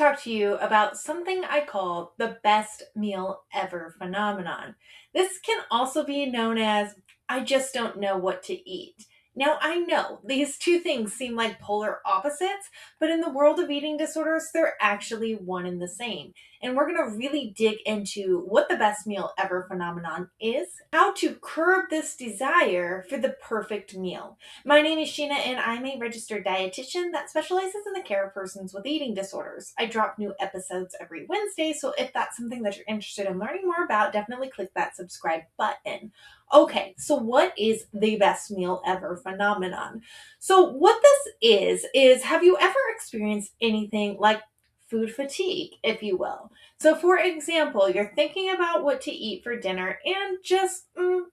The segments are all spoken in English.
talk to you about something I call the best meal ever phenomenon. This can also be known as I just don't know what to eat. Now, I know these two things seem like polar opposites, but in the world of eating disorders, they're actually one and the same. And we're going to really dig into what the best meal ever phenomenon is, how to curb this desire for the perfect meal. My name is Sheena, and I'm a registered dietitian that specializes in the care of persons with eating disorders. I drop new episodes every Wednesday, so if that's something that you're interested in learning more about, definitely click that subscribe button. Okay, so what is the best meal ever phenomenon? So, what this is have you ever experienced anything like food fatigue, if you will? So, for example, you're thinking about what to eat for dinner and just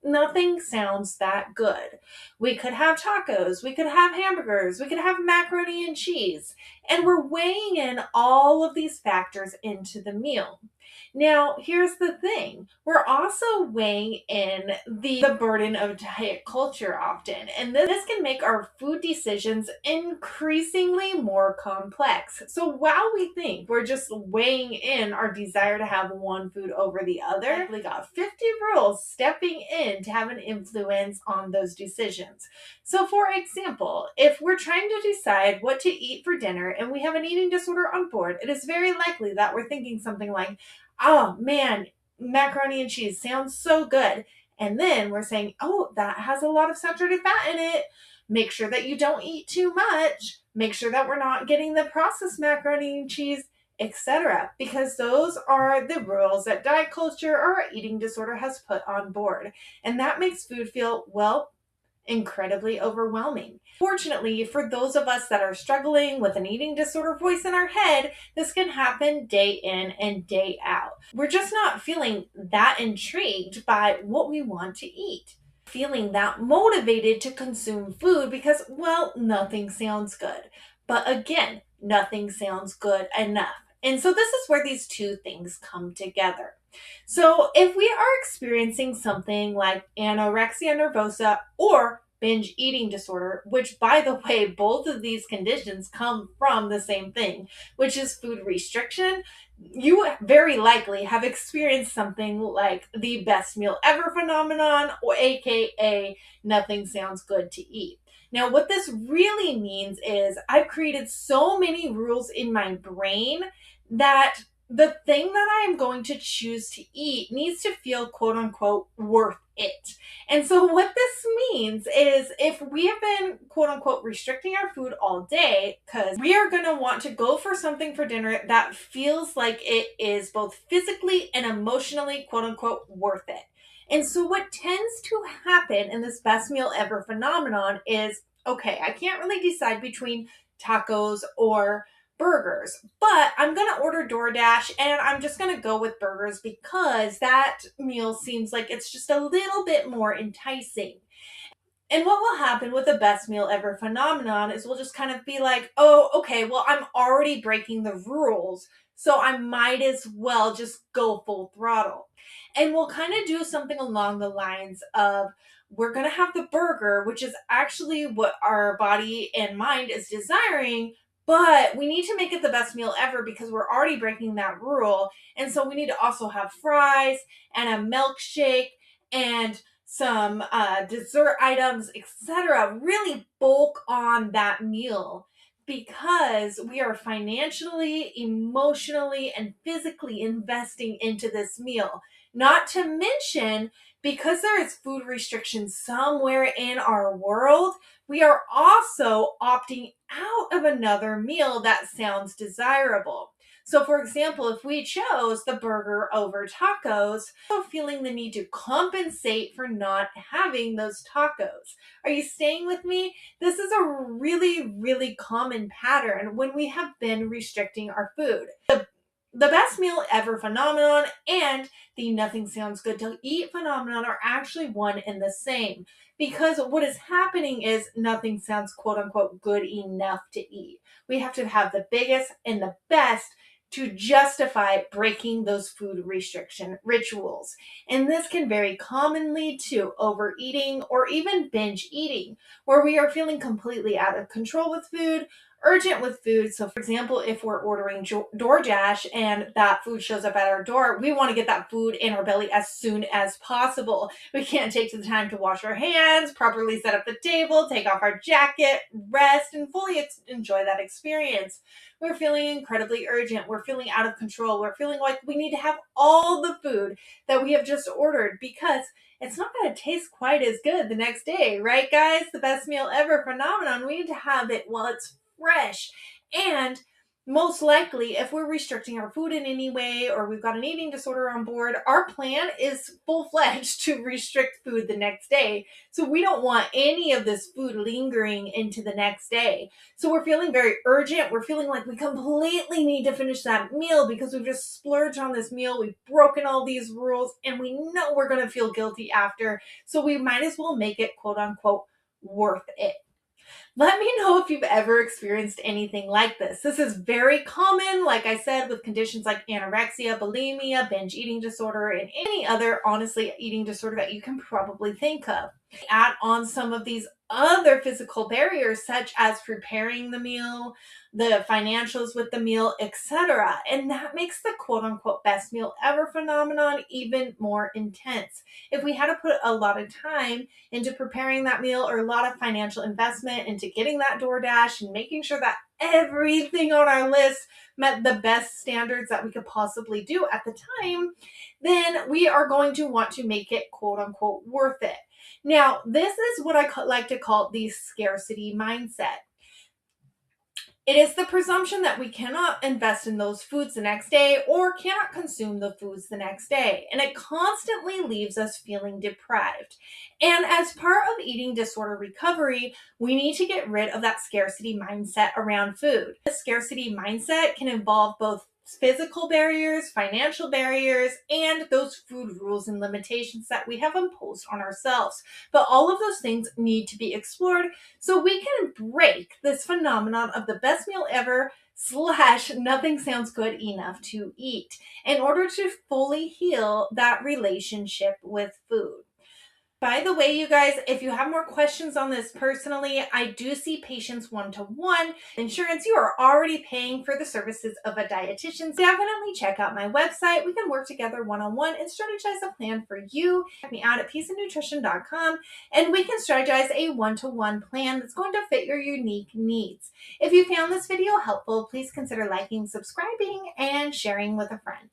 nothing sounds that good. We could have tacos, we could have hamburgers, we could have macaroni and cheese, and we're weighing in all of these factors into the meal. Now, here's the thing. We're also weighing in the burden of diet culture often, and this can make our food decisions increasingly more complex. So while we think we're just weighing in our desire to have one food over the other, we got 50 rules stepping in to have an influence on those decisions. So for example, if we're trying to decide what to eat for dinner and we have an eating disorder on board, it is very likely that we're thinking something like, oh man, macaroni and cheese sounds so good. And then we're saying, oh, that has a lot of saturated fat in it. Make sure that you don't eat too much. Make sure that we're not getting the processed macaroni and cheese, etc. Because those are the rules that diet culture or eating disorder has put on board. And that makes food feel, well, incredibly overwhelming. Fortunately, for those of us that are struggling with an eating disorder voice in our head, this can happen day in and day out. We're just not feeling that intrigued by what we want to eat, feeling that motivated to consume food because, well, nothing sounds good. But again, nothing sounds good enough. And so this is where these two things come together. So if we are experiencing something like anorexia nervosa or binge eating disorder, which by the way, both of these conditions come from the same thing, which is food restriction, you very likely have experienced something like the best meal ever phenomenon, or AKA nothing sounds good to eat. Now, what this really means is I've created so many rules in my brain that the thing that I am going to choose to eat needs to feel quote unquote worth it. And so what this means is if we have been quote unquote restricting our food all day, because we are going to want to go for something for dinner that feels like it is both physically and emotionally quote unquote worth it. And so what tends to happen in this best meal ever phenomenon is, okay, I can't really decide between tacos or burgers, but I'm going to order DoorDash and I'm just going to go with burgers because that meal seems like it's just a little bit more enticing. And what will happen with the best meal ever phenomenon is we'll just kind of be like, oh, okay, well, I'm already breaking the rules, so I might as well just go full throttle. And we'll kind of do something along the lines of, we're going to have the burger, which is actually what our body and mind is desiring, but we need to make it the best meal ever because we're already breaking that rule. And so we need to also have fries and a milkshake and some dessert items, etc. Really bulk on that meal because we are financially, emotionally, and physically investing into this meal. Not to mention, because there is food restrictions somewhere in our world, we are also opting out of another meal that sounds desirable. So for example, if we chose the burger over tacos, we're feeling the need to compensate for not having those tacos. Are you staying with me? This is a really, really common pattern when we have been restricting our food. The best meal ever phenomenon and the nothing sounds good to eat phenomenon are actually one and the same. Because what is happening is nothing sounds quote unquote good enough to eat. We have to have the biggest and the best to justify breaking those food restriction rituals. And this can very commonly lead to overeating or even binge eating, where we are feeling completely out of control with food, urgent with food. So, for example, if we're ordering DoorDash and that food shows up at our door, we want to get that food in our belly as soon as possible. We can't take the time to wash our hands, properly set up the table, take off our jacket, rest, and fully enjoy that experience. We're feeling incredibly urgent. We're feeling out of control. We're feeling like we need to have all the food that we have just ordered because it's not going to taste quite as good the next day, right, guys? The best meal ever phenomenon. We need to have it while it's fresh. And most likely, if we're restricting our food in any way or we've got an eating disorder on board, our plan is full-fledged to restrict food the next day. So we don't want any of this food lingering into the next day. So we're feeling very urgent. We're feeling like we completely need to finish that meal because we've just splurged on this meal. We've broken all these rules and we know we're going to feel guilty after. So we might as well make it quote unquote worth it. Let me know if you've ever experienced anything like this. This is very common, like I said, with conditions like anorexia, bulimia, binge eating disorder, and any other, honestly, eating disorder that you can probably think of. Add on some of these other physical barriers, such as preparing the meal, the financials with the meal, etc. And that makes the quote unquote best meal ever phenomenon even more intense. If we had to put a lot of time into preparing that meal or a lot of financial investment into getting that DoorDash and making sure that everything on our list met the best standards that we could possibly do at the time, then we are going to want to make it quote unquote worth it. Now, this is what I like to call the scarcity mindset. It is the presumption that we cannot invest in those foods the next day or cannot consume the foods the next day. And it constantly leaves us feeling deprived. And as part of eating disorder recovery, we need to get rid of that scarcity mindset around food. The scarcity mindset can involve both physical barriers, financial barriers, and those food rules and limitations that we have imposed on ourselves. But all of those things need to be explored so we can break this phenomenon of the best meal ever / nothing sounds good enough to eat in order to fully heal that relationship with food. By the way, you guys, if you have more questions on this personally, I do see patients one-to-one. Insurance, you are already paying for the services of a dietitian. So definitely check out my website. We can work together one-on-one and strategize a plan for you. Check me out at peaceandnutrition.com and we can strategize a one-to-one plan that's going to fit your unique needs. If you found this video helpful, please consider liking, subscribing, and sharing with a friend.